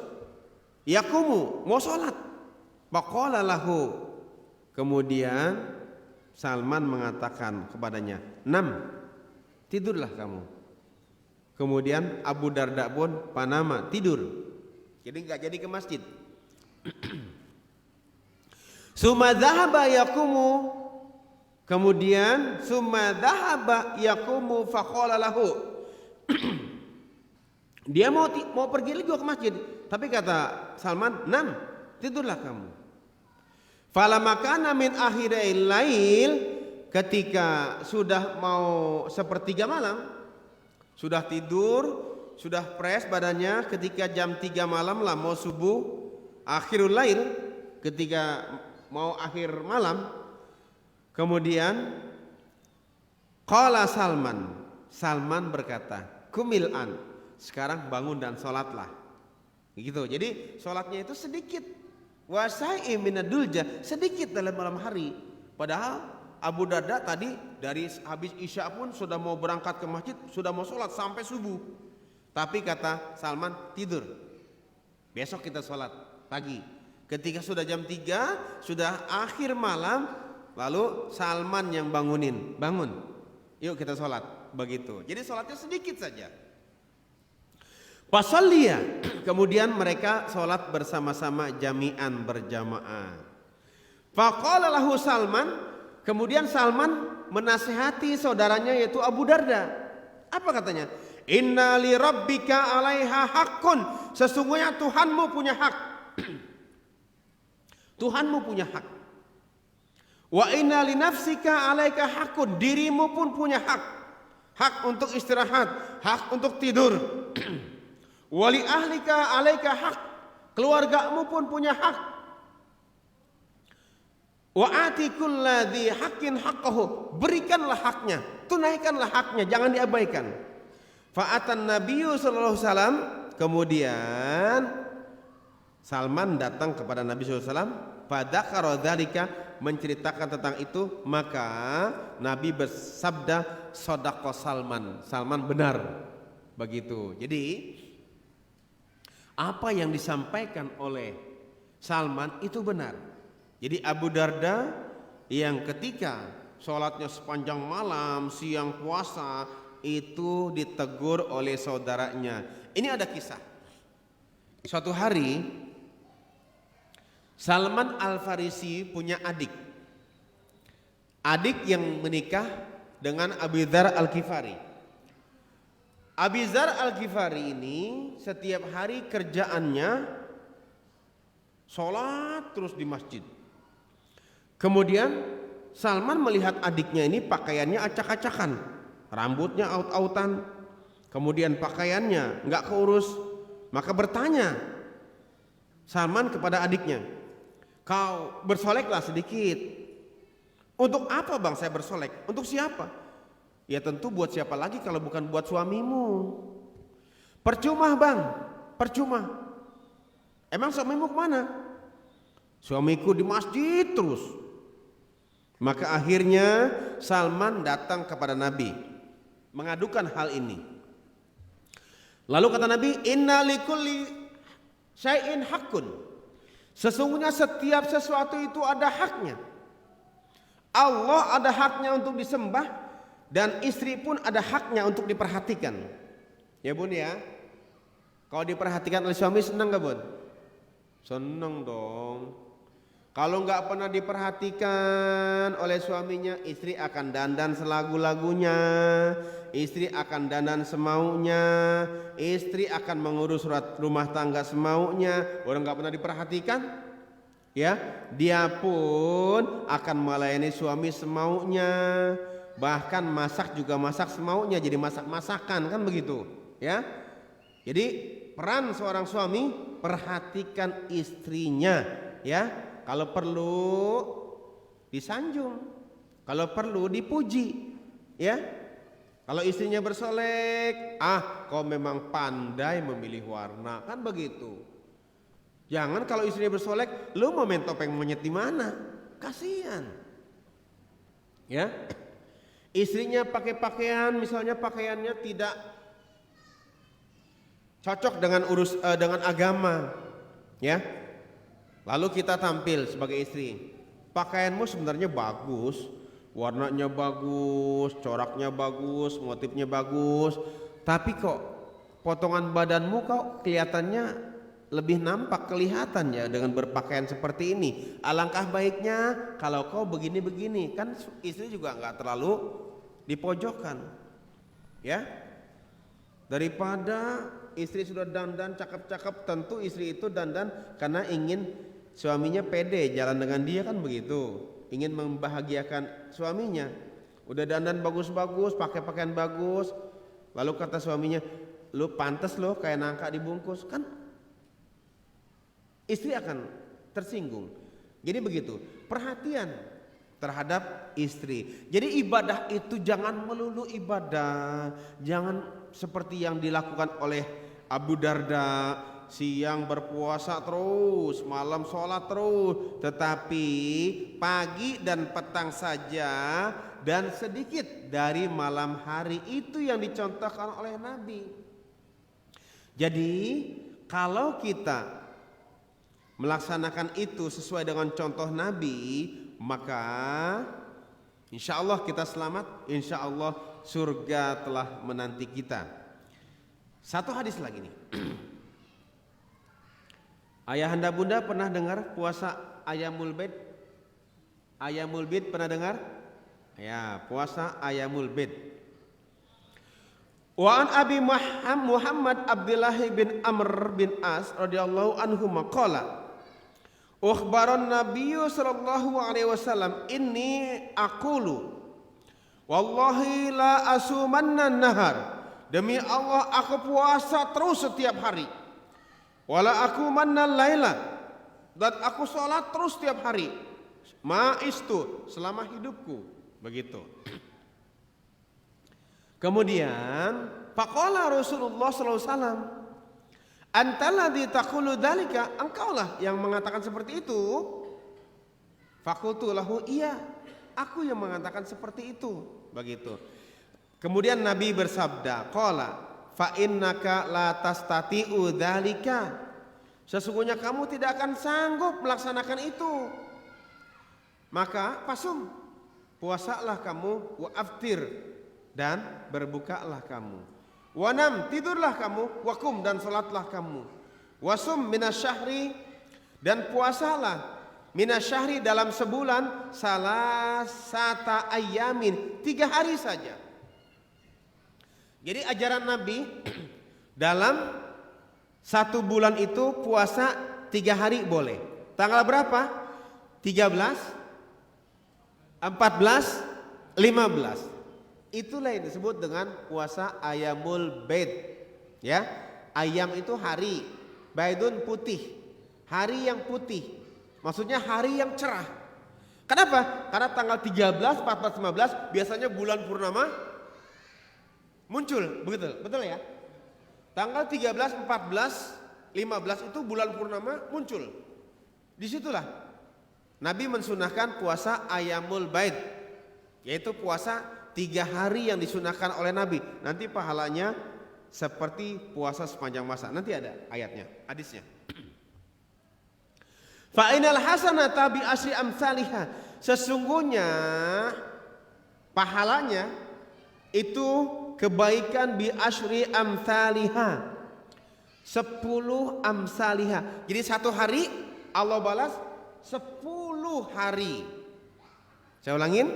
yakumu, mau sholat. Faqala lahu, kemudian Salman mengatakan kepadanya, nam, tidurlah kamu. Kemudian Abu Darda pun panama, tidur. Jadi nggak jadi ke masjid. Summa dhahaba yakumu, kemudian summa dhahaba yakumu faqala lahu. Dia mau pergi lagi ke masjid, tapi kata Salman, nam, tidurlah kamu. Fala makana min akhiril lail, ketika sudah mau sepertiga malam, sudah tidur, sudah fresh badannya, ketika jam 3 malam lah mau subuh, akhirul lail, ketika mau akhir malam, kemudian qala Salman berkata, kumil'an, sekarang bangun dan sholatlah. Gitu. Jadi sholatnya itu sedikit. Wasai minadulja, sedikit dalam malam hari. Padahal Abu Darda tadi dari habis Isya pun sudah mau berangkat ke masjid, sudah mau sholat sampai subuh. Tapi kata Salman, tidur. Besok kita sholat pagi. Ketika sudah jam 3, sudah akhir malam, lalu Salman yang bangunin, bangun, yuk kita sholat. Begitu. Jadi sholatnya sedikit saja. Pasallia, kemudian mereka sholat bersama-sama jami'an, berjamaah. Faqala lahu Salman, kemudian Salman menasihati saudaranya yaitu Abu Darda. Apa katanya? Inna li rabbika 'alaiha haqqun, sesungguhnya Tuhanmu punya hak. Tuhanmu punya hak. Wa inna li nafsika 'alaika haqqun, dirimu pun punya hak. Hak untuk istirahat, hak untuk tidur. Wali ahlika 'alaika hak, keluargamu pun punya hak. Wa ati kulladzi haqqin haqqahu, berikanlah haknya, tunaikanlah haknya, jangan diabaikan. Fa'atan Nabiyyu sallallahu alaihi wasallam, kemudian Salman datang kepada Nabi sallallahu alaihi wasallam, fadzakara dzalika, menceritakan tentang itu, maka Nabi bersabda, shadaqa Salman, Salman benar. Begitu. Jadi apa yang disampaikan oleh Salman itu benar. Jadi Abu Darda yang ketika sholatnya sepanjang malam, siang puasa, itu ditegur oleh saudaranya. Ini ada kisah. Suatu hari Salman Al-Farisi punya adik. Adik yang menikah dengan Abu Dzar Al-Ghifari. Abu Dzar Al-Ghifari ini setiap hari kerjaannya sholat terus di masjid. Kemudian Salman melihat adiknya ini pakaiannya acak-acakan, rambutnya aut-autan, kemudian pakaiannya nggak keurus. Maka bertanya Salman kepada adiknya, kau bersoleklah sedikit. Untuk apa bang saya bersolek? Untuk siapa? Ya tentu buat siapa lagi kalau bukan buat suamimu. Percuma bang, percuma. Emang suamimu kemana? Suamiku di masjid terus. Maka akhirnya Salman datang kepada Nabi mengadukan hal ini. Lalu kata Nabi, inna likulli syai'in haqqun, sesungguhnya setiap sesuatu itu ada haknya. Allah ada haknya untuk disembah dan istri pun ada haknya untuk diperhatikan. Ya Bun ya. Kalau diperhatikan oleh suami senang gak Bun? Senang dong. Kalau nggak pernah diperhatikan oleh suaminya, istri akan dandan selagu-lagunya, istri akan dandan semaunya, istri akan mengurus surat rumah tangga semaunya. Orang nggak pernah diperhatikan, ya, dia pun akan melayani suami semaunya. Bahkan masak juga masak semaunya, jadi masak-masakan kan begitu, ya. Jadi peran seorang suami perhatikan istrinya, ya. Kalau perlu disanjung, kalau perlu dipuji, ya. Kalau istrinya bersolek, kau memang pandai memilih warna, kan begitu. Jangan kalau istrinya bersolek, lu mau main topeng monyet di mana? Kasihan, ya. Istrinya pakai pakaian, misalnya pakaiannya tidak cocok dengan agama, ya. Lalu kita tampil sebagai istri, pakaianmu sebenarnya bagus, warnanya bagus, coraknya bagus, motifnya bagus, tapi kok potongan badanmu kok kelihatannya lebih nampak kelihatan ya dengan berpakaian seperti ini. Alangkah baiknya kalau kau begini-begini, kan istri juga nggak terlalu dipojokkan, ya. Daripada istri sudah dandan cakep-cakep, tentu istri itu dandan karena ingin suaminya pede jalan dengan dia, kan begitu. Ingin membahagiakan suaminya. Udah dandan bagus-bagus, pakai pakaian bagus, lalu kata suaminya, lu pantas loh kayak nangka dibungkus, kan istri akan tersinggung. Jadi begitu, perhatian terhadap istri. Jadi ibadah itu jangan melulu ibadah, jangan seperti yang dilakukan oleh Abu Darda, siang berpuasa terus, malam sholat terus, tetapi pagi dan petang saja dan sedikit dari malam hari, itu yang dicontohkan oleh Nabi. Jadi kalau kita melaksanakan itu sesuai dengan contoh Nabi, maka insya Allah kita selamat, insya Allah surga telah menanti kita. Satu hadis lagi nih. Ayahanda bunda pernah dengar puasa Ayyamul Bid? Ayyamul Bid pernah dengar? Ya, puasa Ayyamul Bid. Wa an Abi Muhammad Abdullah bin Amr bin As radhiyallahu anhu maqala ukhbaran Nabiyyu sallallahu alaihi wasallam inni aqulu wallahi la asumanna nahar, demi Allah aku puasa terus setiap hari. Wala aku manna laila, dan aku sholat terus setiap hari. Ma'istu, selama hidupku, begitu. Kemudian faqala Rasulullah sallallahu alaihi wasallam, antalladzi taqulu dzalika, engkaulah yang mengatakan seperti itu. Faqultu lahu, iya, aku yang mengatakan seperti itu, begitu. Kemudian Nabi bersabda, qala fa innaka la tastati'u dzalika, sesungguhnya kamu tidak akan sanggup melaksanakan itu, maka fasum, puasalah kamu, wa aftir, dan berbukalah kamu, wanam, tidurlah kamu, wakum, dan salatlah kamu, wasum minasyahri, dan puasalah minasyahri, dalam sebulan, salasata ayyamin, 3 hari saja. Jadi ajaran Nabi dalam 1 bulan itu puasa 3 hari boleh. Tanggal berapa? 13, 14, 15. Itulah yang disebut dengan puasa Ayyamul Bid. Ya, ayam itu hari, baidun putih, hari yang putih. Maksudnya hari yang cerah. Kenapa? Karena tanggal 13, 14, 15 biasanya bulan purnama muncul, betul ya? Tanggal 13, 14, 15 itu bulan purnama muncul. Disitulah Nabi mensunahkan puasa Ayyamul Bid, yaitu puasa 3 hari yang disunahkan oleh Nabi. Nanti pahalanya seperti puasa sepanjang masa. Nanti ada ayatnya, hadisnya. Fa inal hasanata bi asri amsalihah, Sesungguhnya pahalanya itu kebaikan bi asyri amsalihha, 10 amsalihha. Jadi satu hari Allah balas 10 hari. Saya ulangin.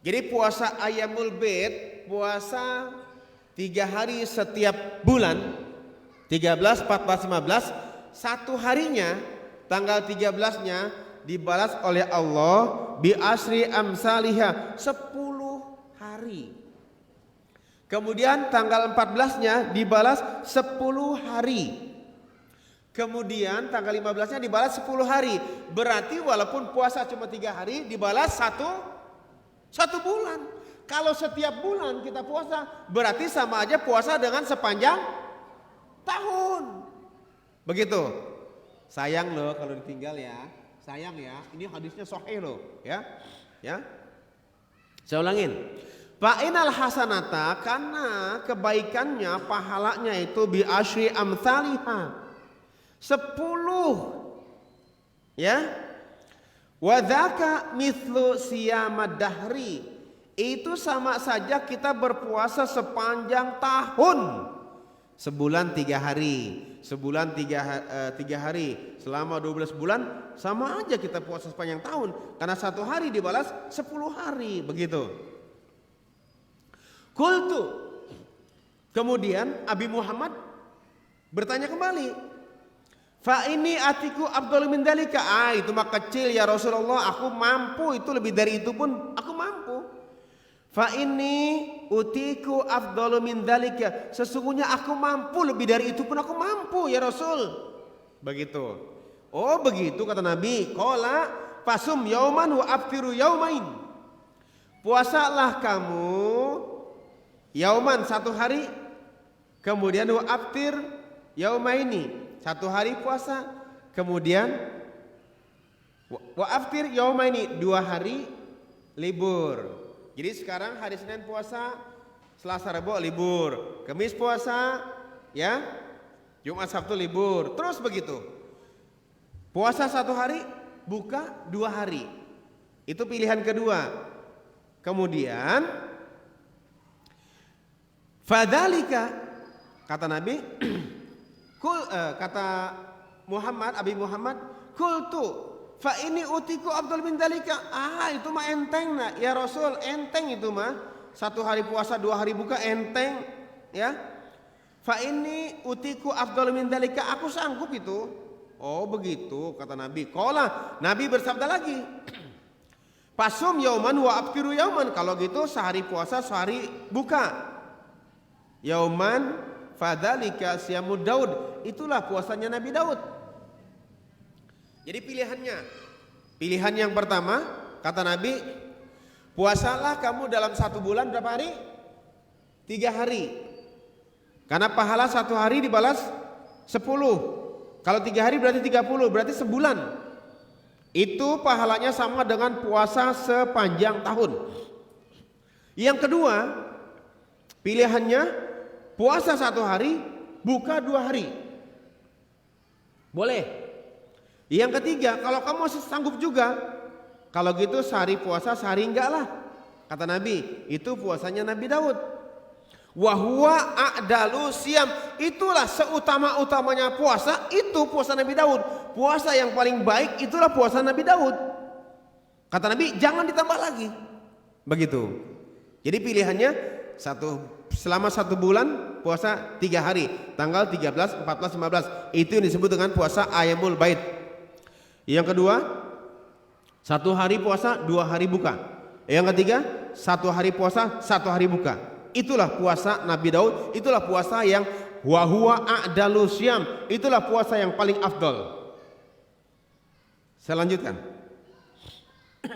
Jadi puasa Ayyamul Bid, puasa 3 hari setiap bulan, 13, 14, 15, satu harinya tanggal 13-nya dibalas oleh Allah bi asri amsalihha, 10 hari. Kemudian tanggal 14-nya dibalas 10 hari. Kemudian tanggal 15-nya dibalas 10 hari. Berarti walaupun puasa cuma 3 hari dibalas satu bulan. Kalau setiap bulan kita puasa, berarti sama aja puasa dengan sepanjang tahun. Begitu. Sayang loh kalau ditinggal ya. Sayang ya. Ini hadisnya sahih loh, ya. Ya. Saya ulangin. Fa'inal hasanata, karena kebaikannya, pahalanya itu bi asyri amsalihha, 10. Ya. Wa dzaka mithlu siyamad dahri. Itu sama saja kita berpuasa sepanjang tahun. Sebulan 3 hari, sebulan 3 hari, selama 12 bulan sama aja kita puasa sepanjang tahun. Karena satu hari dibalas 10 hari, begitu. Qultu. Kemudian Abi Muhammad bertanya kembali. Fa ini atiku afdalu min dalika. Itu mah kecil ya Rasulullah, aku mampu, itu lebih dari itu pun aku mampu. Fa ini utiku afdalu min dalika, sesungguhnya aku mampu, lebih dari itu pun aku mampu ya Rasul. Begitu. Oh begitu kata Nabi. Qala fasum yauman wa aftiru yaumain. Puasalah kamu yauman, satu hari, kemudian wa aftir yaumaini, satu hari puasa, kemudian wa aftir yaumaini, 2 hari libur. Jadi sekarang hari Senin puasa, Selasa Rabu libur, Kamis puasa, ya, Jumat Sabtu libur, terus begitu. Puasa 1 hari, buka 2 hari. Itu pilihan kedua. Kemudian fadzalika, kata Nabi, kata Muhammad, Abi Muhammad, qultu fa ini utiku afdal min dalika. Itu mah enteng nak ya Rasul, enteng itu mah. 1 hari puasa 2 hari buka enteng, ya. Fa ini utiku afdal min dalika, aku sanggup itu. Oh begitu kata Nabi. Qala, Nabi bersabda lagi. Pasum yauman wa aftiru yauman, kalau gitu sehari puasa sehari buka. Yauman fadzalika siyamud Daud, itulah puasanya Nabi Daud. Jadi pilihan yang pertama kata Nabi, puasalah kamu dalam 1 bulan berapa hari? 3 hari. Karena pahala 1 hari dibalas 10. Kalau 3 hari berarti 30, berarti sebulan. Itu pahalanya sama dengan puasa sepanjang tahun. Yang kedua, pilihannya puasa 1 hari, buka 2 hari. Boleh. Yang ketiga, kalau kamu masih sanggup juga, kalau gitu sehari puasa sehari enggak lah. Kata Nabi, itu puasanya Nabi Daud. Wa huwa a'dalu siyam, itulah seutama-utamanya puasa, itu puasa Nabi Daud. Puasa yang paling baik itulah puasa Nabi Daud. Kata Nabi, jangan ditambah lagi. Begitu. Jadi pilihannya selama 1 bulan puasa 3 hari, tanggal 13, 14, 15. Itu yang disebut dengan puasa Ayyamul Bait. Yang kedua, 1 hari puasa 2 hari buka. Yang ketiga, 1 hari puasa 1 hari buka. Itulah puasa Nabi Daud. Itulah puasa yang wa huwa a'dalu syam, itulah puasa yang paling afdal. Saya lanjutkan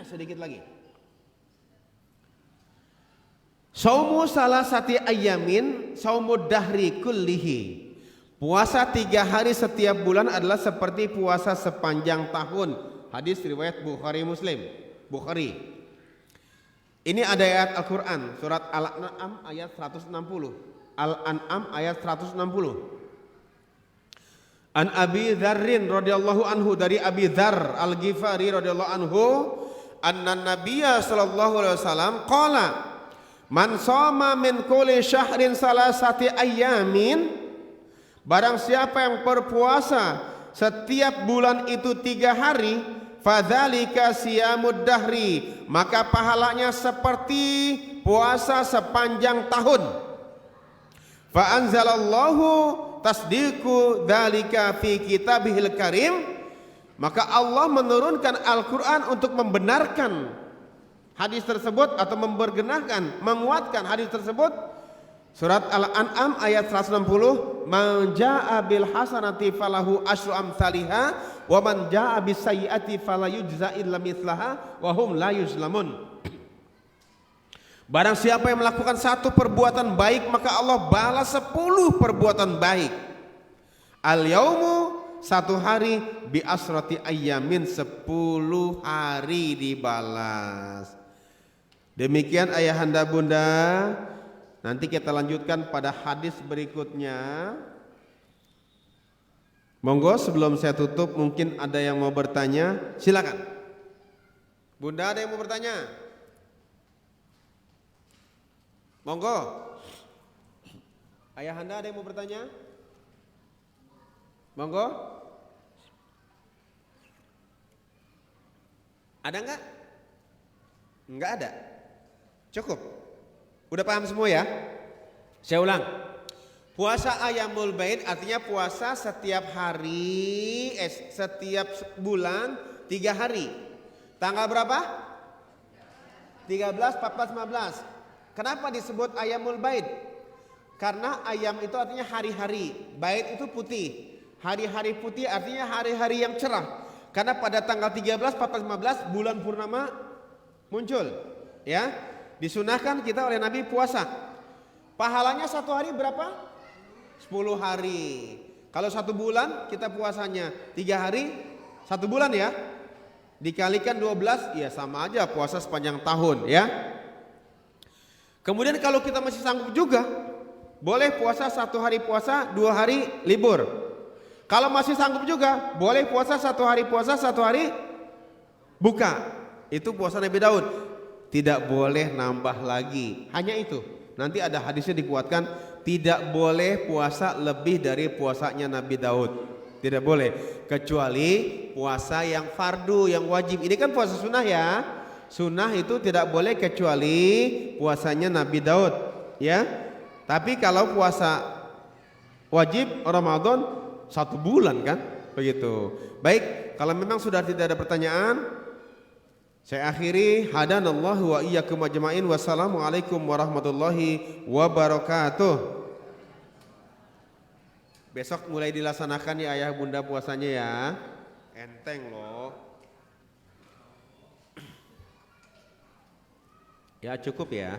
sedikit lagi. Saumu salasati ayyamin saumud dahri kullihi. Puasa 3 hari setiap bulan adalah seperti puasa sepanjang tahun. Hadis riwayat Bukhari Muslim. Bukhari. Ini ada ayat Al-Quran, surat Al-An'am ayat 160. Al-An'am ayat 160. An Abi Dzarrin radhiyallahu anhu, dari Abi Dzar Al-Ghifari radhiyallahu anhu, anna Nabiyya sallallahu alaihi wasallam qala man shoma min kulli syahrin salasati ayyamin, barang siapa yang berpuasa setiap bulan itu 3 hari, fadzalika siyamud dahri, maka pahalanya seperti puasa sepanjang tahun. Fa anzalallahu tasdiqu dzalika fi kitabihil karim, maka Allah menurunkan Al-Qur'an untuk membenarkan hadis tersebut atau mempergenahkan, menguatkan hadis tersebut. Surat Al-An'am ayat 160, man jaa'a bil hasanati falahu asyru amsalihha wa man jaa'a bis sayyi'ati fala yujza illa mithlaha wa hum la yuzlamun. Barang siapa yang melakukan satu perbuatan baik, maka Allah balas 10 perbuatan baik. Al-yaumu, satu hari, bi asrati ayyamin, 10 hari dibalas. Demikian ayahanda bunda. Nanti kita lanjutkan pada hadis berikutnya. Monggo sebelum saya tutup, mungkin ada yang mau bertanya, silakan. Bunda, ada yang mau bertanya? Monggo. Ayahanda, ada yang mau bertanya? Monggo. Ada enggak? Enggak ada. Cukup. Udah paham semua ya? Saya ulang. Puasa Ayyamul Bid artinya puasa setiap hari, setiap bulan 3 hari. Tanggal berapa? 13, 14, 15. Kenapa disebut Ayyamul Bid? Karena ayam itu artinya hari-hari, bait itu putih. Hari-hari putih artinya hari-hari yang cerah. Karena pada tanggal 13, 14, 15 bulan purnama muncul, ya. Disunahkan kita oleh Nabi puasa. Pahalanya satu hari berapa? 10 hari. Kalau 1 bulan kita puasanya 3 hari, 1 bulan ya. Dikalikan 12, ya sama aja puasa sepanjang tahun ya. Kemudian kalau kita masih sanggup juga, boleh puasa 1 hari puasa, 2 hari libur. Kalau masih sanggup juga, boleh puasa 1 hari puasa, 1 hari buka. Itu puasa Nabi Daud. Tidak boleh nambah lagi. Hanya itu. Nanti ada hadisnya dikuatkan, tidak boleh puasa lebih dari puasanya Nabi Daud. Tidak boleh, kecuali puasa yang fardu, yang wajib. Ini kan puasa sunnah ya. Sunnah itu tidak boleh kecuali puasanya Nabi Daud, ya. Tapi kalau puasa wajib Ramadan 1 bulan kan, begitu. Baik, kalau memang sudah tidak ada pertanyaan, saya akhiri. Hadanallahu wa iyyakum ajmain. Wassalamualaikum warahmatullahi wabarakatuh. Besok mulai dilaksanakan ya ayah bunda puasanya ya. Enteng loh. Ya cukup ya.